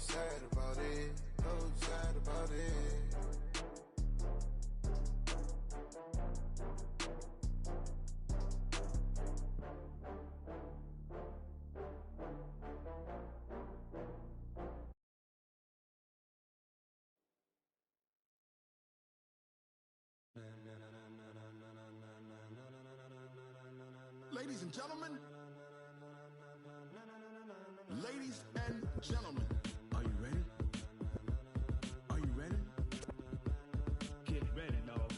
sad about it, so sad about it. Ladies and gentlemen, ladies and gentlemen, are you ready? Are you ready? Get ready, dog.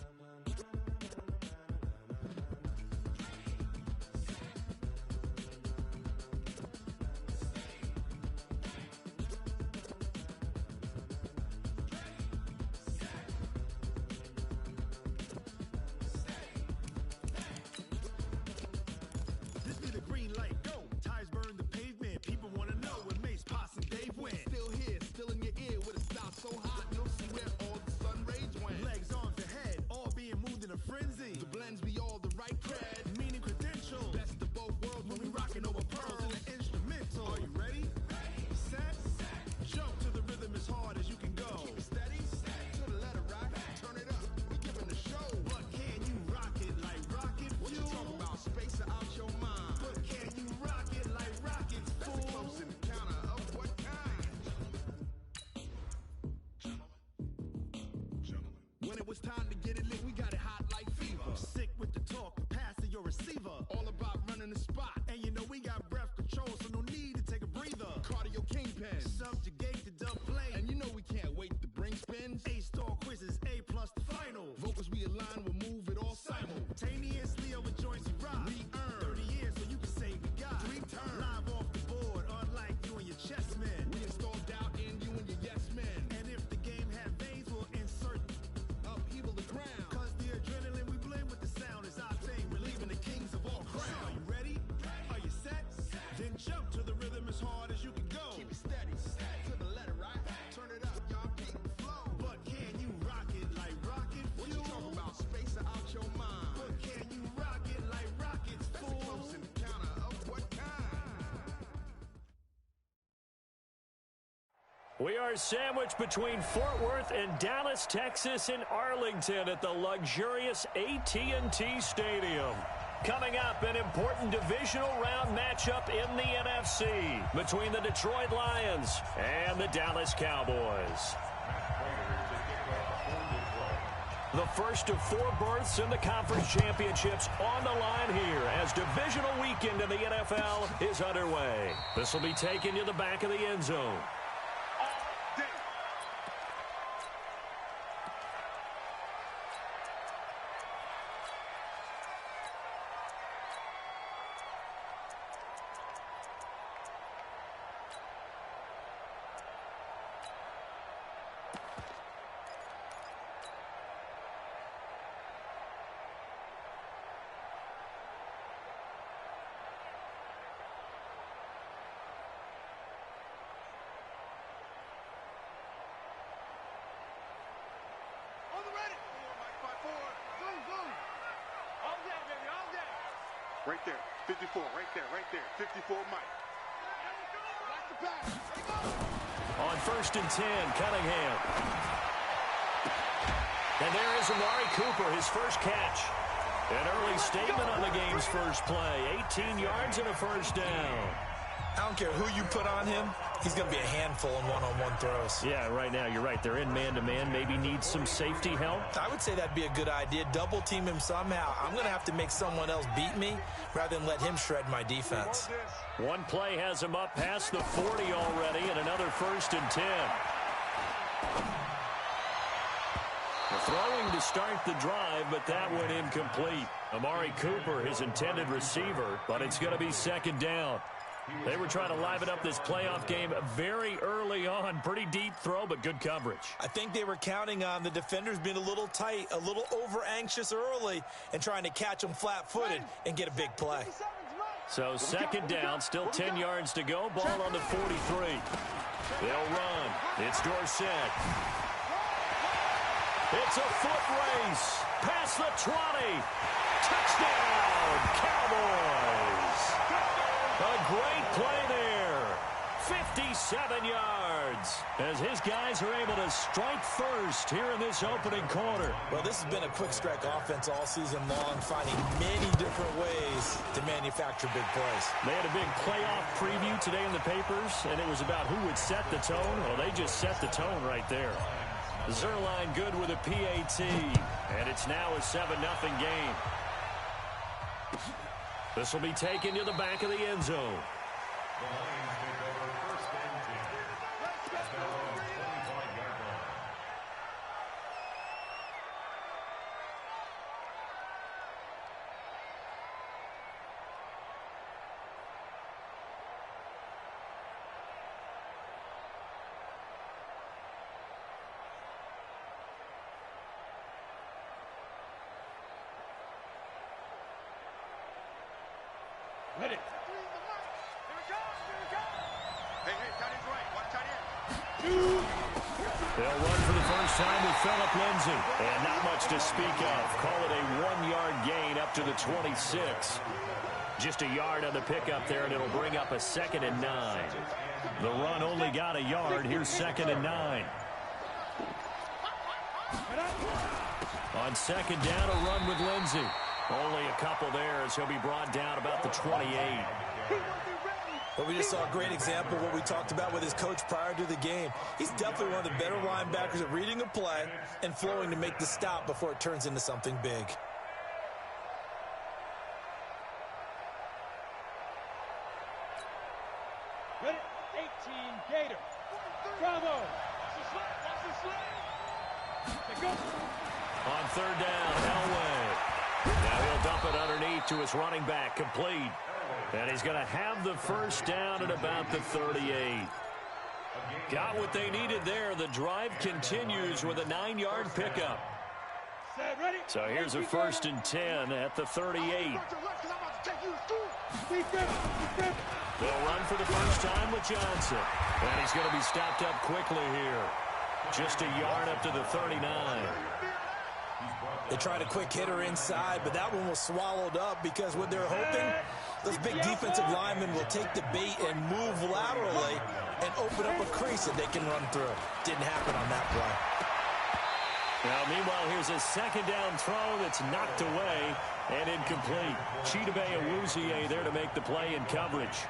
This be the green light, go. Tires burn the pavement. People want to know where Mace, Posse, and Dave went. Still here, still in your ear with a style so hot, no see where all the sun rays went. Legs, arms, and head, all being moved in a frenzy. The blends be all the right cred, meaning credentials. Best of both worlds when we rocking over pearls in the instrumental. Are you ready? Set, jump to the rhythm as hard as you can go. Keep it steady, to the letter right. Turn it up, we giving the show. But can you rock it like rocket fuel? What you talking about? Space out your mind. But can you rock it like rockets, fool? That's a close encounter of what kind? Gentlemen. When it was time to get it lit, we got it hot like fever. Sick with the talk, passing your receiver. All about running the spot. And you know we got breath control, so no need to take a breather. Cardio kingpin, subjugate the dub play. And you know we can't wait to bring spins. A-star quizzes, A+ the final. Vocals we align, we'll move it all simultaneously over joints we rock. We earn 30 years so you can say we got 3 turns. Live off the board, unlike you and your chess men. We install doubt in you and your yes men. And if the game had veins, we'll insert upheaval the ground. Cause the adrenaline we blend with the sound is our thing. We're leaving the kings of all crowns. So are you ready? Are you set? Then jump to the rhythm as hard as you can go. Keep it steady, to the letter right. Turn it up, y'all keep the flow. But can you rock it like rocket fuel? What you talking about? Space out your mind. But can you rock it like rockets, fool? That's a close encounter of what kind? We are sandwiched between Fort Worth and Dallas, Texas in Arlington at the luxurious AT&T Stadium. Coming up, an important divisional round matchup in the NFC between the Detroit Lions and the Dallas Cowboys. The first of 4 berths in the conference championships on the line here as divisional weekend in the NFL is underway. This will be taken to the back of the end zone. Right there, 54, right there, 54 Mike. On 1st and 10, Cunningham. And there is Amari Cooper, his first catch. An early statement on the game's first play. 18 yards and a first down. I don't care who you put on him, he's going to be a handful in one-on-one throws. Yeah, right now, you're right. They're in man-to-man. Maybe needs some safety help. I would say that'd be a good idea. Double team him somehow. I'm going to have to make someone else beat me rather than let him shred my defense. One play has him up past the 40 already, and another 1st and 10. Throwing to start the drive, but that went incomplete. Amari Cooper, his intended receiver, but it's going to be 2nd down. They were trying to liven up this playoff game very early on. Pretty deep throw, but good coverage. I think they were counting on the defenders being a little tight, a little over-anxious early, and trying to catch them flat-footed and get a big play. So 2nd down, still 10 yards to go. Ball on the 43. They'll run. It's Dorsett. It's a foot race. Past the 20. Touchdown, Cowboys. A great play there. 57 yards. yards as his guys are able to strike first here in this opening quarter. Well, this has been a quick strike offense all season long, finding many different ways to manufacture big plays. They had a big playoff preview today in the papers, and it was about who would set the tone. Well, they just set the tone right there. Zerline good with a PAT, and it's now a 7-0 game. This will be taken to the back of the end zone. The Lions take over first and 10. At their own 25-yard line. Ready. They'll run for the first time with Phillip Lindsay. And not much to speak of. Call it a 1-yard gain up to the 26. Just a yard on the pickup there, and it'll bring up a 2nd and 9. The run only got a yard. Here's 2nd and 9. On 2nd down, a run with Lindsay. Only a couple there as he'll be brought down about the 28. But we just saw a great example of what we talked about with his coach prior to the game. He's definitely one of the better linebackers at reading a play and flowing to make the stop before it turns into something big. Ready. 18 Gator. Bravo. They go. On 3rd down, Elway. Now he'll dump it underneath to his running back, complete. And he's going to have the first down at about the 38. Got what they needed there. The drive continues with a 9-yard pickup. So here's a 1st and 10 at the 38. They'll run for the first time with Johnson. And he's going to be stopped up quickly here. Just a yard up to the 39. They tried a quick hitter inside, but that one was swallowed up because what they're hoping, those big defensive linemen will take the bait and move laterally and open up a crease that they can run through. Didn't happen on that play. Now, meanwhile, here's a 2nd down throw that's knocked away and incomplete. Chidobe Awuzie there to make the play in coverage.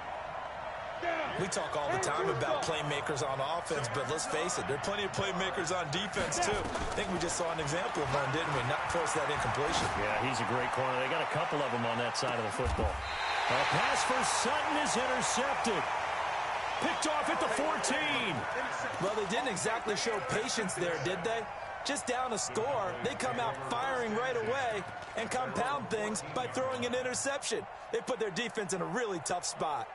We talk all the time about playmakers on offense, but let's face it, there are plenty of playmakers on defense, too. I think we just saw an example of one, didn't we? Not force that incompletion. Yeah, he's a great corner. They got a couple of them on that side of the football. A pass for Sutton is intercepted. Picked off at the 14. Well, they didn't exactly show patience there, did they? Just down a score, they come out firing right away and compound things by throwing an interception. They put their defense in a really tough spot.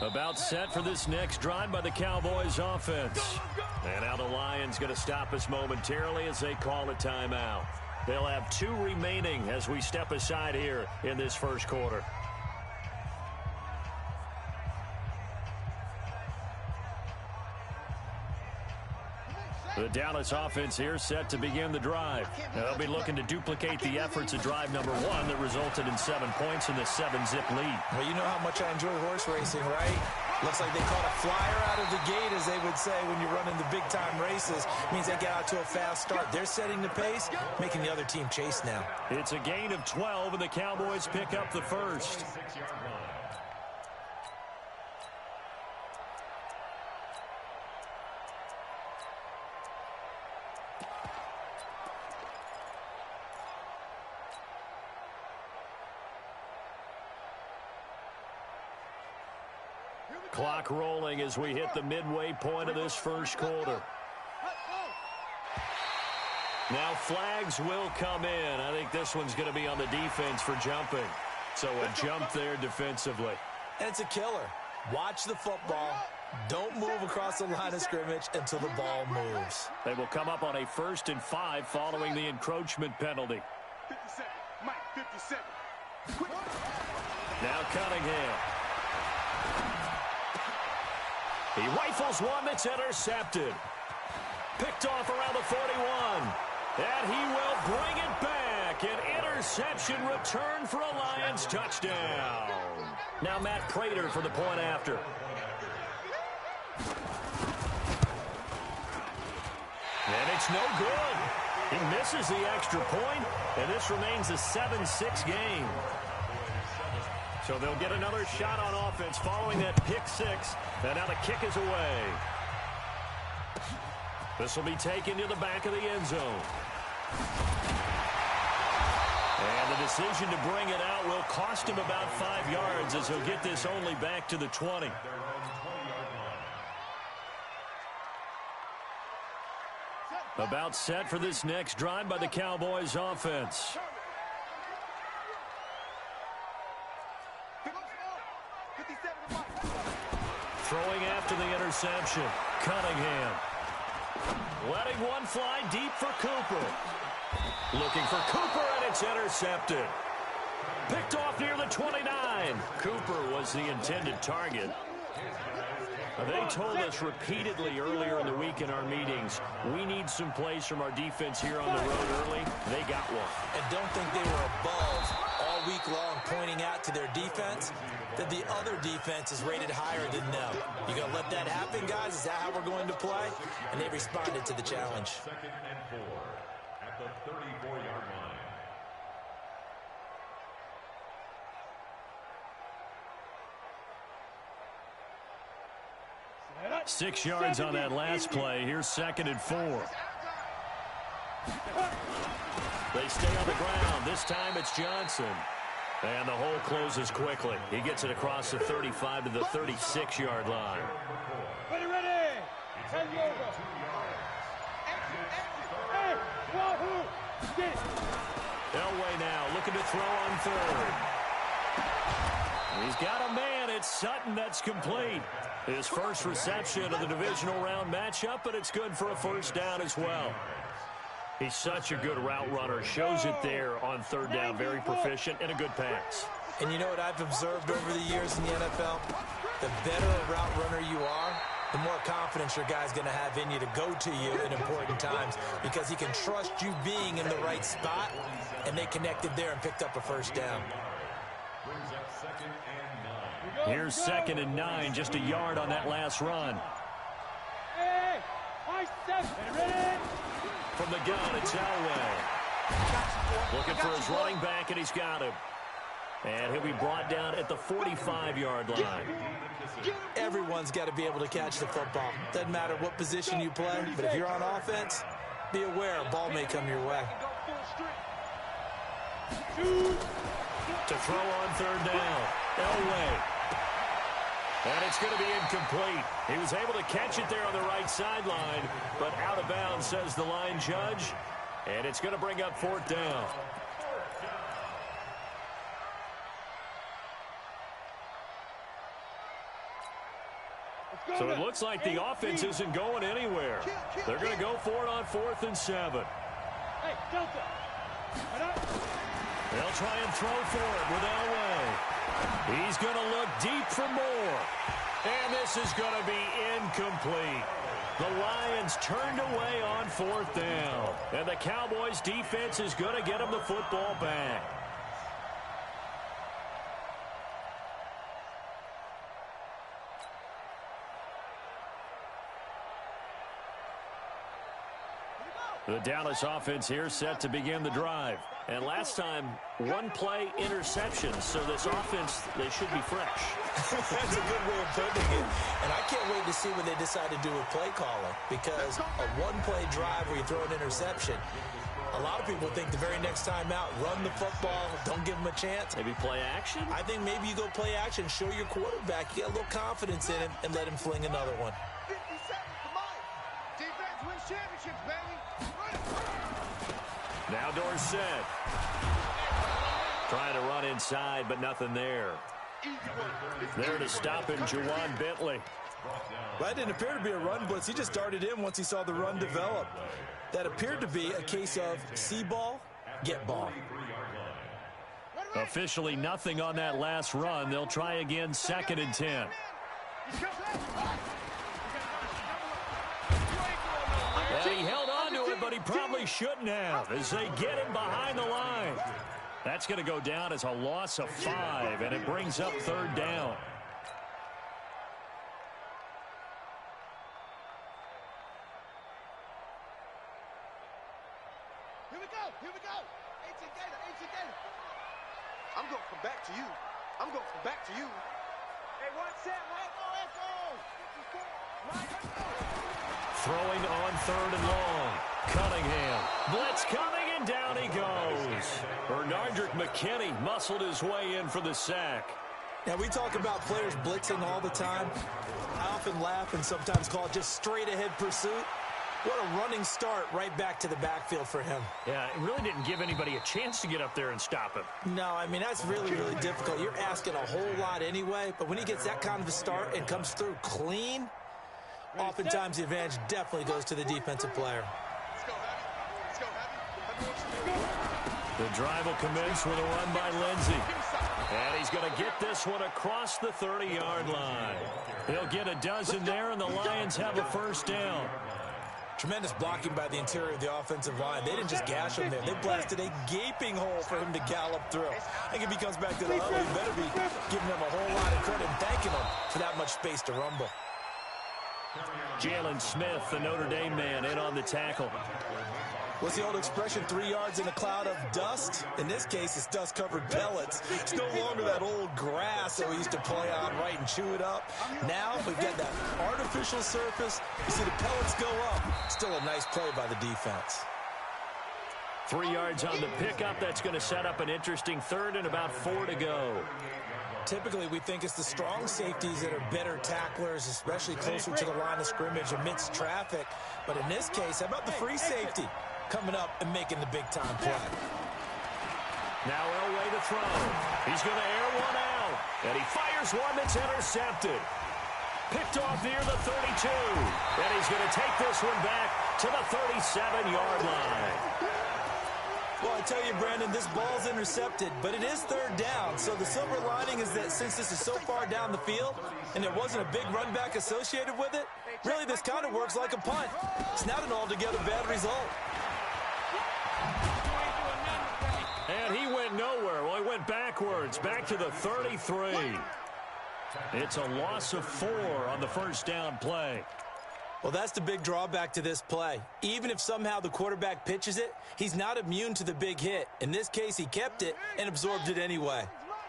About set for this next drive by the Cowboys offense. And now the Lions going to stop us momentarily as they call a timeout. They'll have 2 remaining as we step aside here in this first quarter. The Dallas offense here set to begin the drive. Now they'll be looking to duplicate the efforts of drive number 1 that resulted in 7 points in the 7-zip lead. Well, you know how much I enjoy horse racing, right? Looks like they caught a flyer out of the gate, as they would say when you're running the big-time races. Means they get out to a fast start. They're setting the pace, making the other team chase now. It's a gain of 12, and the Cowboys pick up the first. Clock rolling as we hit the midway point of this first quarter. Now flags will come in. I think this one's going to be on the defense for jumping. So a jump there defensively. And it's a killer. Watch the football. Don't move across the line of scrimmage until the ball moves. They will come up on a 1st and 5 following the encroachment penalty. 57, Mike, 57. Now Cunningham. He rifles one that's intercepted. Picked off around the 41. And he will bring it back. An interception return for a Lions touchdown. Now Matt Prater for the point after. And it's no good. He misses the extra point, and this remains a 7-6 game. So they'll get another shot on offense following that pick six. And now the kick is away. This will be taken to the back of the end zone. And the decision to bring it out will cost him about 5 yards as he'll get this only back to the 20. About set for this next drive by the Cowboys offense. Throwing after the interception. Cunningham. Letting one fly deep for Cooper. Looking for Cooper, and it's intercepted. Picked off near the 29. Cooper was the intended target. They told us repeatedly earlier in the week in our meetings, we need some plays from our defense here on the road early. They got one. And don't think they were above all week long pointing out to their defense that the other defense is rated higher than them. You going to let that happen, guys? Is that how we're going to play? And they responded to the challenge. 2nd and 4 at the 34-yard line. 6 yards on that last play. Here's 2nd and 4. They stay on the ground. This time it's Johnson. And the hole closes quickly. He gets it across the 35 to the 36-yard line. Ready. Tell you over. Hey, wahoo! Get it. Elway now looking to throw on third. He's got a man. It's Sutton that's complete. His first reception of the divisional round matchup, but it's good for a first down as well. He's such a good route runner. Shows it there on third down. Very proficient and a good pass. And you know what I've observed over the years in the NFL? The better a route runner you are, the more confidence your guy's going to have in you to go to you in important times because he can trust you being in the right spot, and they connected there and picked up a first down. Brings up 2nd and 9. Here's 2nd and 9, just a yard on that last run. Hey, I said, ready. From the gun, it's Elway. Looking for his running back, and he's got him. And he'll be brought down at the 45-yard line. Everyone's got to be able to catch the football. Doesn't matter what position you play, but if you're on offense, be aware a ball may come your way. To throw on third down, Elway. And it's going to be incomplete. He was able to catch it there on the right sideline, but out of bounds, says the line judge. And it's going to bring up 4th down. So it looks like the offense isn't going anywhere. They're going to go for it on 4th and 7. Hey, Delta. They'll try and throw for it with Elway. He's going to look deep for more. And this is going to be incomplete. The Lions turned away on 4th down. And the Cowboys defense is going to get them the football back. The Dallas offense here set to begin the drive. And last time, one-play interceptions. So this offense, they should be fresh. That's a good way of putting it. And I can't wait to see what they decide to do with play calling. Because a one-play drive where you throw an interception, a lot of people think the very next time out, run the football, don't give them a chance. Maybe play action? I think maybe you go play action, show your quarterback, you get a little confidence in him, and let him fling another one. 50 seconds for Mike. Defense wins championships, baby. Now Dorsett. Trying to run inside, but nothing there. There to stop him, Juwan Bentley. That didn't appear to be a run blitz. He just darted in once he saw the run develop. That appeared to be a case of see ball, get ball. Officially nothing on that last run. They'll try again, 2nd and 10. And he but he probably shouldn't have as they get him behind the line. That's going to go down as a loss of 5, and it brings up 3rd down. Here we go. Here we go. 18 Gator. 18 Gator. I'm going to come back to you. I'm going to come back to you. Hey, one set. Right. Let's go. Right. Let's go. Throwing on 3rd and long. Cunningham. Blitz coming, and down he goes. Bernardrick McKinney muscled his way in for the sack. Now, we talk about players blitzing all the time. I often laugh and sometimes call it just straight-ahead pursuit. What a running start right back to the backfield for him. Yeah, it really didn't give anybody a chance to get up there and stop him. No, I mean, that's really, really difficult. You're asking a whole lot anyway, but when he gets that kind of a start and comes through clean, oftentimes the advantage definitely goes to the defensive player. Let's go, Heavy. Let's go, Heavy. The drive will commence with a run by Lindsey. And he's going to get this one across the 30-yard line. He'll get a dozen there, and the Lions have a 1st down. Tremendous blocking by the interior of the offensive line. They didn't just gash him there. They blasted a gaping hole for him to gallop through. I think if he comes back to the huddle, he better be giving them a whole lot of credit and thanking them for that much space to rumble. Jalen Smith, the Notre Dame man, in on the tackle. What's the old expression, 3 yards in a cloud of dust? In this case, it's dust-covered pellets. It's no longer that old grass that we used to play on, right, and chew it up. Now we've got that artificial surface. You see the pellets go up. Still a nice play by the defense. 3 yards on the pickup. That's going to set up an interesting 3rd and about 4 to go. Typically, we think it's the strong safeties that are better tacklers, especially closer to the line of scrimmage amidst traffic. But in this case, how about the free safety coming up and making the big-time play? Now Elway to throw. He's going to air one out. And he fires one that's intercepted. Picked off near the 32. And he's going to take this one back to the 37-yard line. Well, I tell you, Brandon, this ball's intercepted, but it is 3rd down. So the silver lining is that since this is so far down the field and there wasn't a big run back associated with it, really this kind of works like a punt. It's not an altogether bad result. And he went nowhere. Well, he went backwards, back to the 33. It's a loss of 4 on the 1st down play. Well, that's the big drawback to this play. Even if somehow the quarterback pitches it, he's not immune to the big hit. In this case, he kept it and absorbed it anyway.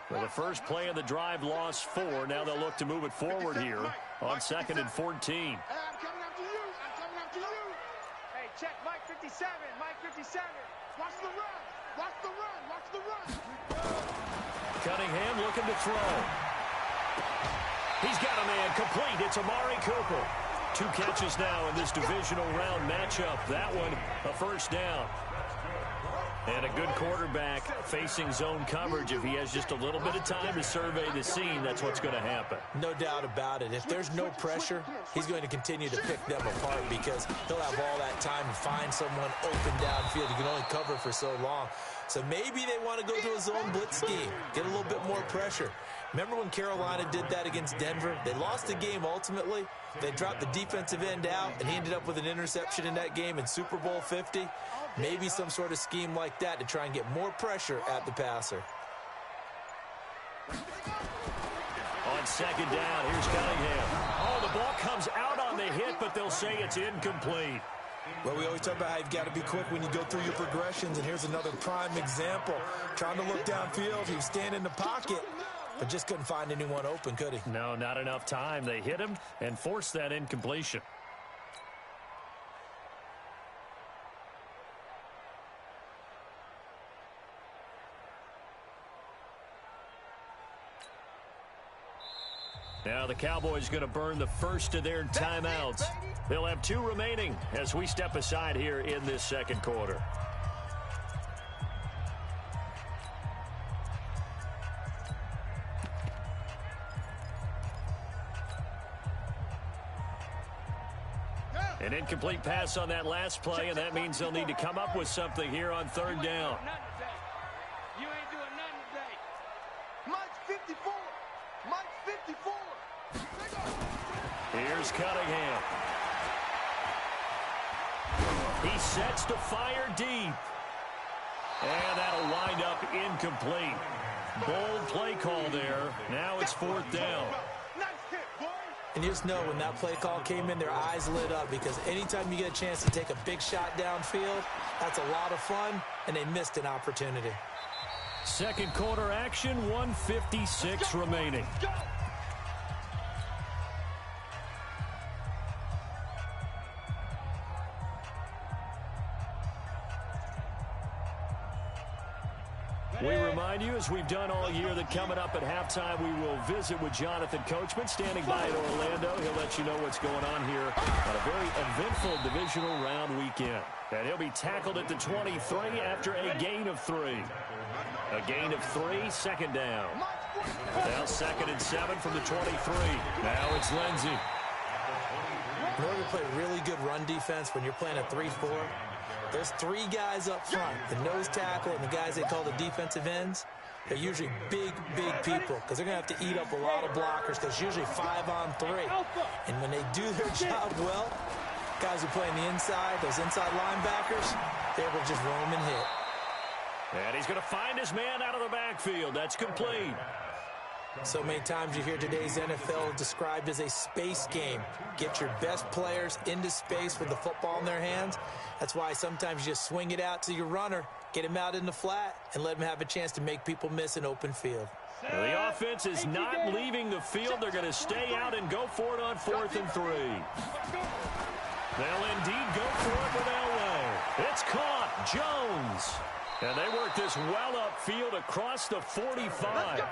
Well, the first play of the drive lost 4. Now they'll look to move it forward here on 2nd and 14. Hey, I'm coming after you. I'm coming after you. Hey, check Mike 57. Mike 57. Watch the run. Watch the run. Watch the run. Cunningham looking to throw. He's got a man complete. It's Amari Cooper. 2 catches now in this divisional round matchup. That one, a 1st down. And a good quarterback facing zone coverage. If he has just a little bit of time to survey the scene, that's what's going to happen. No doubt about it. If there's no pressure, he's going to continue to pick them apart because he'll have all that time to find someone open downfield. You can only cover for so long. So maybe they want to go to a zone blitz scheme, get a little bit more pressure. Remember when Carolina did that against Denver? They lost the game ultimately. They dropped the defensive end out, and he ended up with an interception in that game in Super Bowl 50. Maybe some sort of scheme like that to try and get more pressure at the passer. On 2nd down, here's Cunningham. Oh, the ball comes out on the hit, but they'll say it's incomplete. Well, we always talk about how you've got to be quick when you go through your progressions, and here's another prime example. Trying to look downfield, he was standing in the pocket, but just couldn't find anyone open, could he? No, not enough time. They hit him and forced that incompletion. Now the Cowboys going to burn the first of their timeouts. They'll have 2 remaining as we step aside here in this 2nd quarter. An incomplete pass on that last play, and that means they'll need to come up with something here on 3rd down. You ain't doing nothing today. Mike 54. Mike 54. Here's Cunningham. He sets to fire deep. And that'll wind up incomplete. Bold play call there. Now it's 4th down. And you just know when that play call came in, their eyes lit up, because anytime you get a chance to take a big shot downfield, that's a lot of fun, and they missed an opportunity. Second quarter action, 1:56 remaining. We remind you, as we've done all year, that coming up at halftime, we will visit with Jonathan Coachman, standing by in Orlando. He'll let you know what's going on here on a very eventful divisional round weekend. And he'll be tackled at the 23 after a gain of 3. A gain of 3, second down. Now 2nd and 7 from the 23. Now it's Lindsey. In order to play really good run defense when you're playing a 3-4, there's 3 guys up front, the nose tackle and the guys they call the defensive ends. They're usually big, big people, because they're going to have to eat up a lot of blockers, because it's usually 5 on 3. And when they do their job well, guys who play on the inside, those inside linebackers, they're able to just roam and hit. And he's going to find his man out of the backfield. That's complete. So many times you hear today's NFL described as a space game. Get your best players into space with the football in their hands. That's why sometimes you just swing it out to your runner, get him out in the flat, and let him have a chance to make people miss an open field. Well, the offense is not leaving the field. They're going to stay out and go for it on 4th and 3. They'll indeed go for it with Elway. It's caught. Jones. And they worked this well upfield across the 45.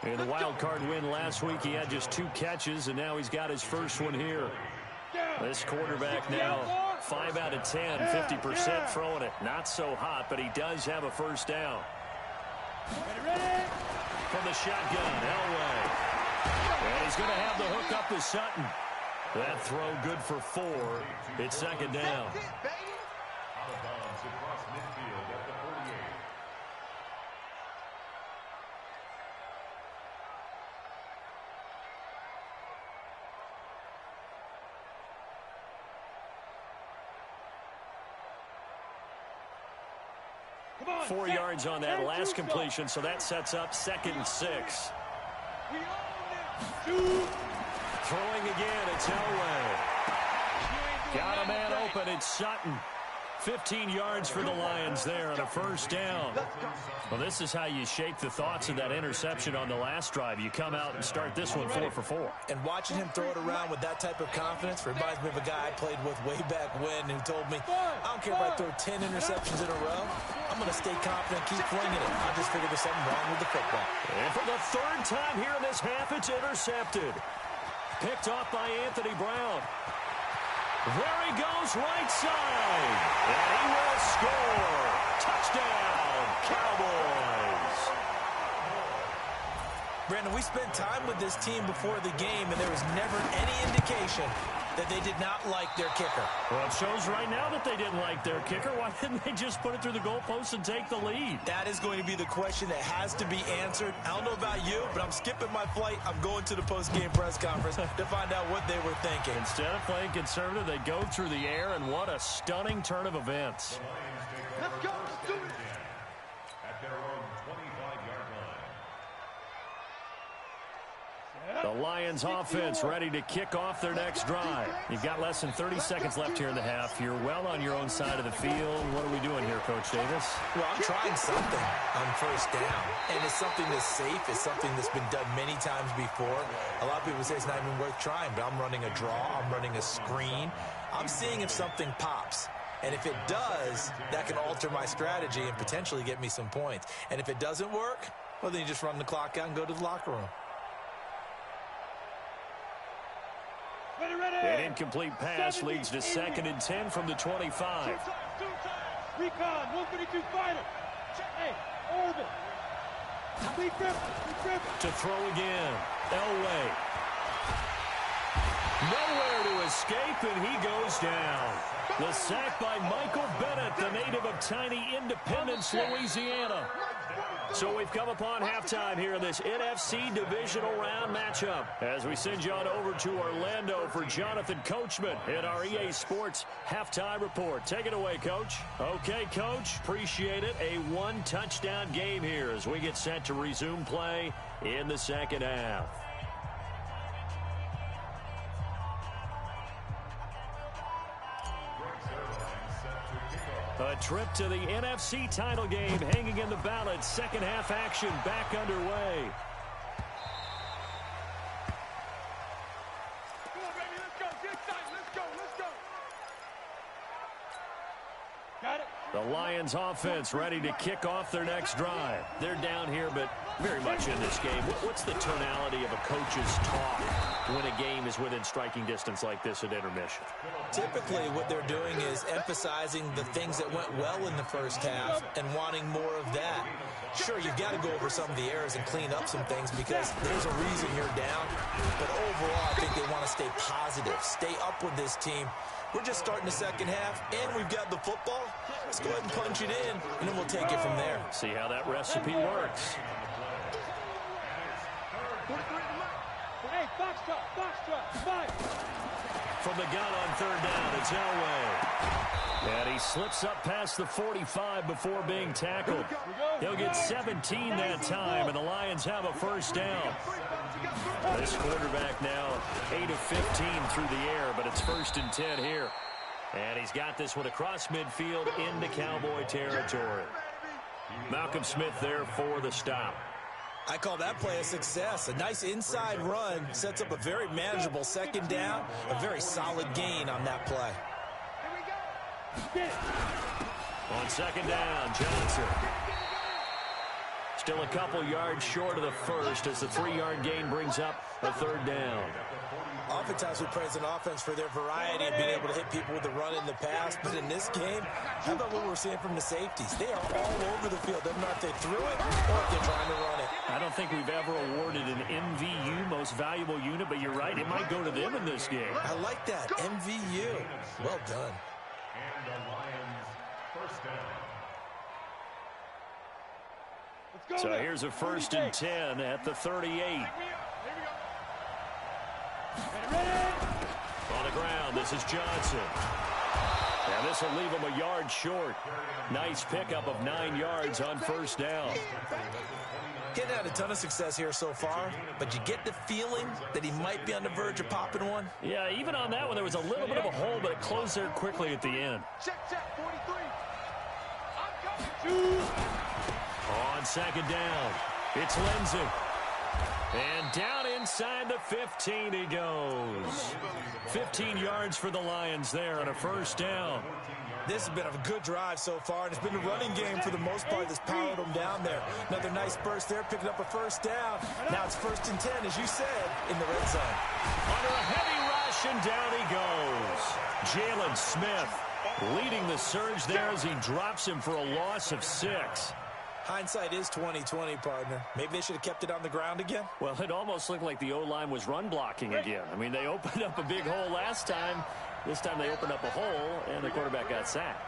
In the wild card win last week, he had just 2 catches, and now he's got his first one here. This quarterback now 5 out of 10, 50% throwing it. Not so hot, but he does have a first down. From the shotgun, Elway. And he's going to have the hook up to Sutton. That throw good for 4. It's 2nd down. Out of bounds across midfield at the 48. Come on, 4 yards on that last completion, so that sets up 2nd and 6. Throwing again, it's Elway. Got a man open, it's Sutton. 15 yards for the Lions there on a first down. Well, this is how you shake the thoughts of that interception on the last drive. You come out and start this one 4 for 4. And watching him throw it around with that type of confidence reminds me of a guy I played with way back when who told me, I don't care if I throw 10 interceptions in a row, I'm going to stay confident, keep flinging it. I just figured there's something wrong with the football. And for the 3rd time here in this half, it's intercepted. Picked off by Anthony Brown. There he goes, right side. And he will score. Touchdown, Cowboys. Brandon, we spent time with this team before the game, and there was never any indication that they did not like their kicker. Well, it shows right now that they didn't like their kicker. Why didn't they just put it through the goalpost and take the lead? That is going to be the question that has to be answered. I don't know about you, but I'm skipping my flight. I'm going to the post-game press conference to find out what they were thinking. Instead of playing conservative, they go through the air, and what a stunning turn of events. Let's go. Let's do it. At their own 25-yard line. The Lions offense ready to kick off their next drive. You've got less than 30 seconds left here in the half. You're well on your own side of the field. What are we doing here, Coach Davis? Well, I'm trying something on first down, and it's something that's safe. It's something that's been done many times before. A lot of people say it's not even worth trying, but I'm running a draw. I'm running a screen. I'm seeing if something pops. And if it does, that can alter my strategy and potentially get me some points. And if it doesn't work, well, then you just run the clock out and go to the locker room. An incomplete pass leads to 2nd and 10 from the 25. Recon, 152 fighter. Hey, orbit. To throw again. Elway. Nowhere to escape, and he goes down. The sack by Michael Bennett, the native of tiny Independence, Louisiana. So we've come upon halftime here in this NFC Divisional Round matchup as we send you on over to Orlando for Jonathan Coachman in our EA Sports Halftime Report. Take it away, Coach. Okay, Coach, appreciate it. A one-touchdown game here as we get set to resume play in the second half. A trip to the NFC title game hanging in the balance. Second half action back underway. Come on, baby, let's go. Get excited. Let's go. Let's go. Got it. The Lions offense ready to kick off their next drive. They're down here, but very much in this game. What's the tonality of a coach's talk when a game is within striking distance like this at intermission? Typically, what they're doing is emphasizing the things that went well in the first half and wanting more of that. Sure, you've got to go over some of the errors and clean up some things because there's a reason you're down. But overall, I think they want to stay positive, stay up with this team. We're just starting the second half, and we've got the football. Let's go ahead and punch it in, and then we'll take it from there. See how that recipe works. Hey, foxtrot, 5. From the gun on third down, it's Elway. And he slips up past the 45 before being tackled. He'll get 17 that time, and the Lions have a first down. This quarterback now 8 of 15 through the air, but it's 1st and 10 here. And he's got this one across midfield into Cowboy territory. Malcolm Smith there for the stop. I call that play a success. A nice inside run sets up a very manageable second down, a very solid gain on that play. On second down, Johnson. Still a couple yards short of the first as the 3-yard gain brings up a third down. Oftentimes we praise an offense for their variety of being able to hit people with the run in the pass, but in this game, how about what we're seeing from the safeties? They are all over the field. Doesn't matter if they threw it or if they're trying to run it. I don't think we've ever awarded an MVU, most valuable unit, but you're right, it might go to them in this game. I like that, MVU. Well done. And the Lions first down. So here's a 1st and 10 at the 38. On the ground, this is Johnson. And this will leave him a yard short. Nice pickup of 9 yards on first down. Getting had a ton of success here so far, but you get the feeling that he might be on the verge of popping one. Yeah, even on that one, there was a little bit of a hole, but it closed there quickly at the end. Check, 43. I'm coming. 2. On second down, it's Lindsey. And down inside the 15 he goes. 15 yards for the Lions there on a first down. This has been a good drive so far, and it's been a running game for the most part that's powered them down there. Another nice burst there, picking up a first down. Now it's 1st and 10, as you said, in the red zone. Under a heavy rush, and down he goes. Jalen Smith leading the surge there as he drops him for a loss of 6. Hindsight is 20/20, partner. Maybe they should have kept it on the ground again. Well, it almost looked like the O-line was run blocking again. I mean, they opened up a big hole last time. This time they opened up a hole, and the quarterback got sacked.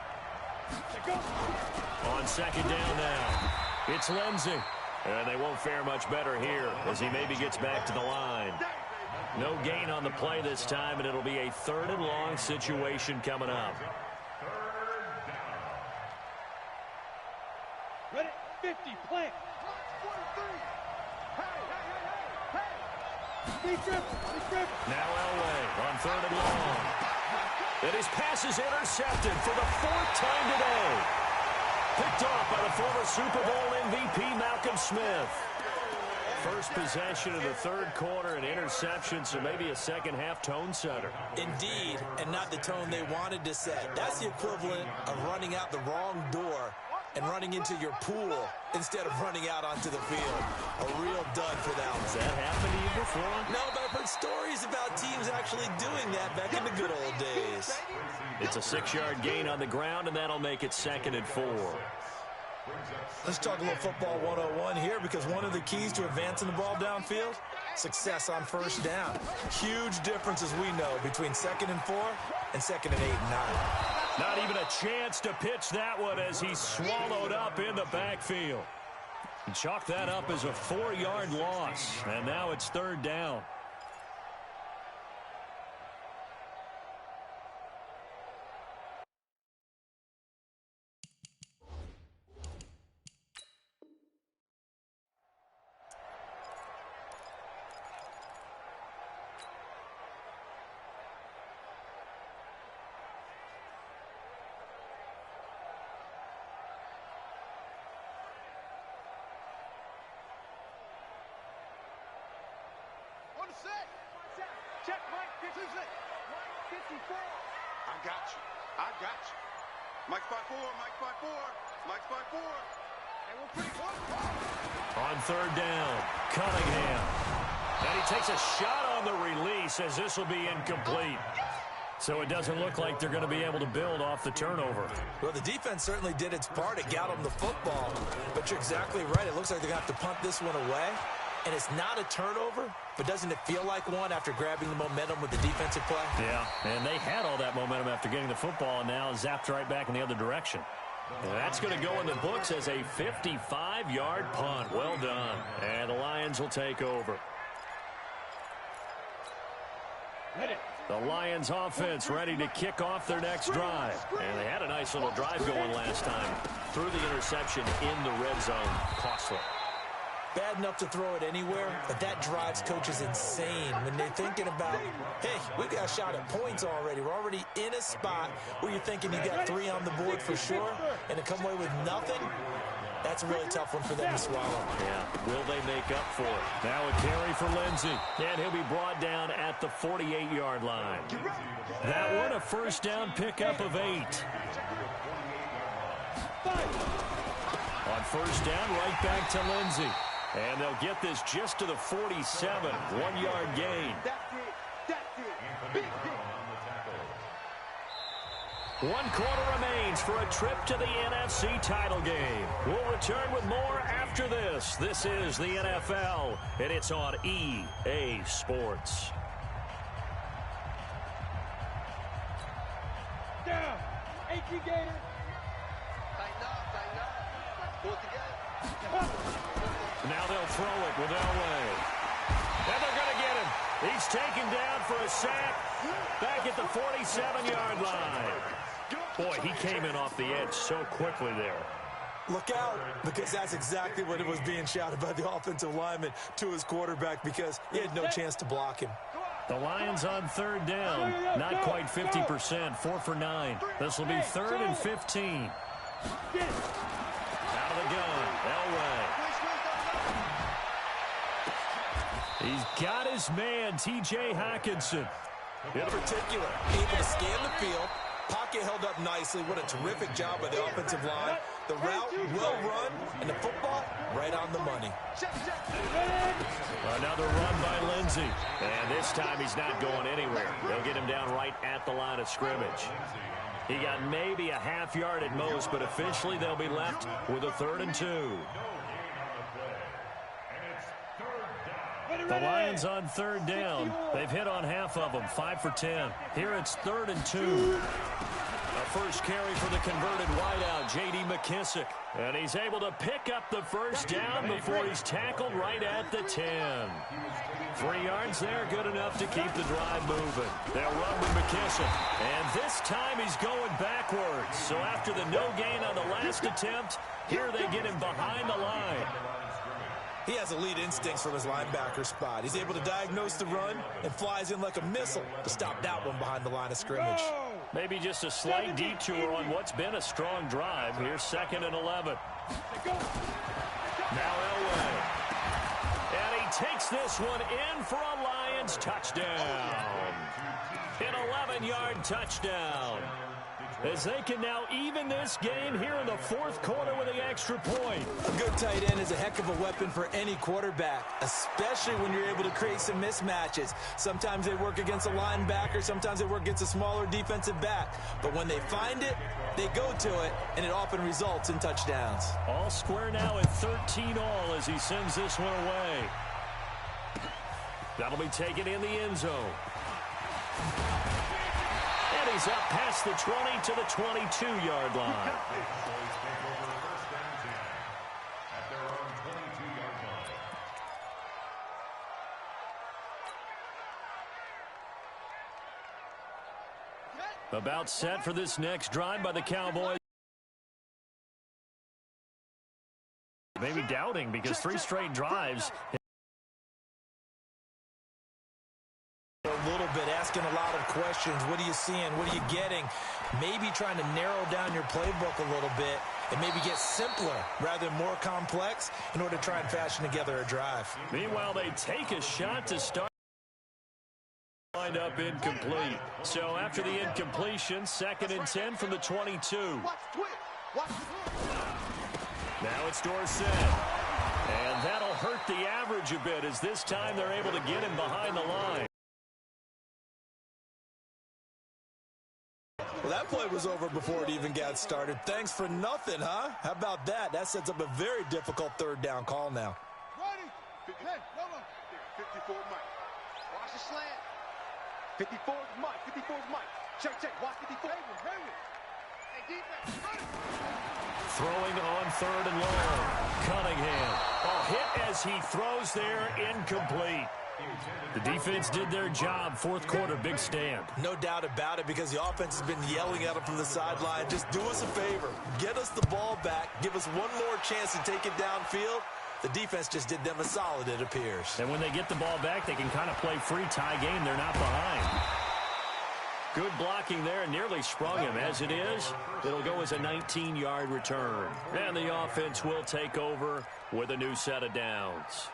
On second down now, it's Lindsey. And they won't fare much better here as he maybe gets back to the line. No gain on the play this time, and it'll be a 3rd and long situation coming up. Ready? 50, plant. Now Elway on 3rd and long. And his pass is intercepted for the 4th time today. Picked off by the former Super Bowl MVP Malcolm Smith. First possession of the 3rd quarter, an interception, so maybe a second half tone setter. Indeed, and not the tone they wanted to set. That's the equivalent of running out the wrong door and running into your pool instead of running out onto the field. A real dud for that one. Has that happened to you before? No, but I've heard stories about teams actually doing that back in the good old days. It's a 6-yard gain on the ground, and that'll make it 2nd and 4. Let's talk a little football 101 here, because one of the keys to advancing the ball downfield, success on first down. Huge difference, as we know, between 2nd and 4 and 2nd and 8 and 9. Not even a chance to pitch that one as he's swallowed up in the backfield. And chalk that up as a 4-yard loss. And now it's 3rd down. Check, Mike 56. Mike 54. I got you. I got you. Mike 5-4, Mike 5-4, Mike 5-4. And we're pretty close. On 3rd down, Cunningham. And he takes a shot on the release as this will be incomplete. So it doesn't look like they're going to be able to build off the turnover. Well, the defense certainly did its part to get them the football. But you're exactly right. It looks like they're going to have to punt this one away. And it's not a turnover, but doesn't it feel like one after grabbing the momentum with the defensive play? Yeah, and they had all that momentum after getting the football and now zapped right back in the other direction. And that's going to go in the books as a 55-yard punt. Well done. And the Lions will take over. The Lions offense ready to kick off their next drive. And they had a nice little drive going last time. Threw the interception in the red zone. Costly. Bad enough to throw it anywhere, but that drives coaches insane when they're thinking about, hey, we got a shot at points already. We're already in a spot where you're thinking you got 3 on the board for sure, and to come away with nothing, that's a really tough one for them to swallow. Yeah, will they make up for it? Now a carry for Lindsey, and he'll be brought down at the 48-yard line. That one, a first down pickup of 8. On first down, right back to Lindsey. And they'll get this just to the 47, 1-yard gain. That's it. Big hit. 1 quarter remains for a trip to the NFC title game. We'll return with more after this. This is the NFL, and it's on EA Sports. Down. 18 Gator. Tighten up. Pull it together. Now they'll throw it with Elway. And they're going to get him. He's taken down for a sack back at the 47-yard line. Boy, he came in off the edge so quickly there. Look out, because that's exactly what it was being shouted by the offensive lineman to his quarterback because he had no chance to block him. The Lions on 3rd down. Not quite 50%. 4 for 9. This will be 3rd and 15. Out of the gun. Elway. He's got his man, T.J. Hockenson. In particular, able to scan the field. Pocket held up nicely. What a terrific job by the offensive line. The route well run, and the football right on the money. Another run by Lindsey. And this time he's not going anywhere. They'll get him down right at the line of scrimmage. He got maybe a half yard at most, but officially they'll be left with a 3rd and 2. The Lions on 3rd down. They've hit on half of them, 5 for 10. Here it's 3rd and 2. A first carry for the converted wideout, J.D. McKissick. And he's able to pick up the first down before he's tackled right at the 10. 3 yards there, good enough to keep the drive moving. They'll run with McKissick. And this time he's going backwards. So after the no gain on the last attempt, here they get him behind the line. He has elite instincts from his linebacker spot. He's able to diagnose the run and flies in like a missile to stop that one behind the line of scrimmage. Maybe just a slight detour on what's been a strong drive. Here's 2nd and 11. Now Elway. And he takes this one in for a Lions touchdown. An 11-yard touchdown. As they can now even this game here in the 4th quarter with the extra point. A good tight end is a heck of a weapon for any quarterback, especially when you're able to create some mismatches. Sometimes they work against a linebacker, sometimes they work against a smaller defensive back. But when they find it, they go to it, and it often results in touchdowns. All square now at 13 all as he sends this one away. That'll be taken in the end zone. And he's up past the 20 to the 22-yard line. Cowboys take over first and 10 at their own 22-yard line. About set for this next drive by the Cowboys. Maybe doubting because 3 straight drives. A little bit, asking a lot of questions. What are you seeing? What are you getting? Maybe trying to narrow down your playbook a little bit and maybe get simpler rather than more complex in order to try and fashion together a drive. Meanwhile, they take a shot to start. Lined up incomplete. So after the incompletion, 2nd and 10 from the 22. Now it's Dorsett. And that'll hurt the average a bit as this time they're able to get him behind the line. Well, that play was over before it even got started. Thanks for nothing, huh? How about that? That sets up a very difficult 3rd down call now. 54 Mike. Watch the slant. 54 Mike. 54 Mike. Check. Watch 54. Hey, defense. Throwing on 3rd and long. Cunningham. A hit as he throws there, incomplete. The defense did their job. 4th quarter, big stand. No doubt about it, because the offense has been yelling at him from the sideline. Just do us a favor. Get us the ball back. Give us one more chance to take it downfield. The defense just did them a solid, it appears. And when they get the ball back, they can kind of play free tie game. They're not behind. Good blocking there, nearly sprung him. As it is, it'll go as a 19-yard return. And the offense will take over with a new set of downs.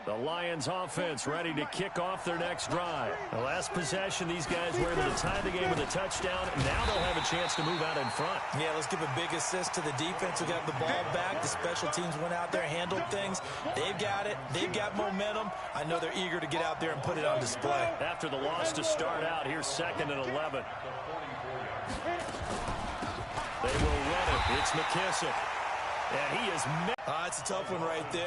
The Lions offense ready to kick off their next drive. The last possession, these guys were able to tie the game with a touchdown. Now they'll have a chance to move out in front. Yeah, let's give a big assist to the defense who got the ball back. The special teams went out there, handled things. They've got it. They've got momentum. I know they're eager to get out there and put it on display. After the loss to start out, here's 2nd and 11. They will run it. It's McKissick. And he is... It's a tough one right there.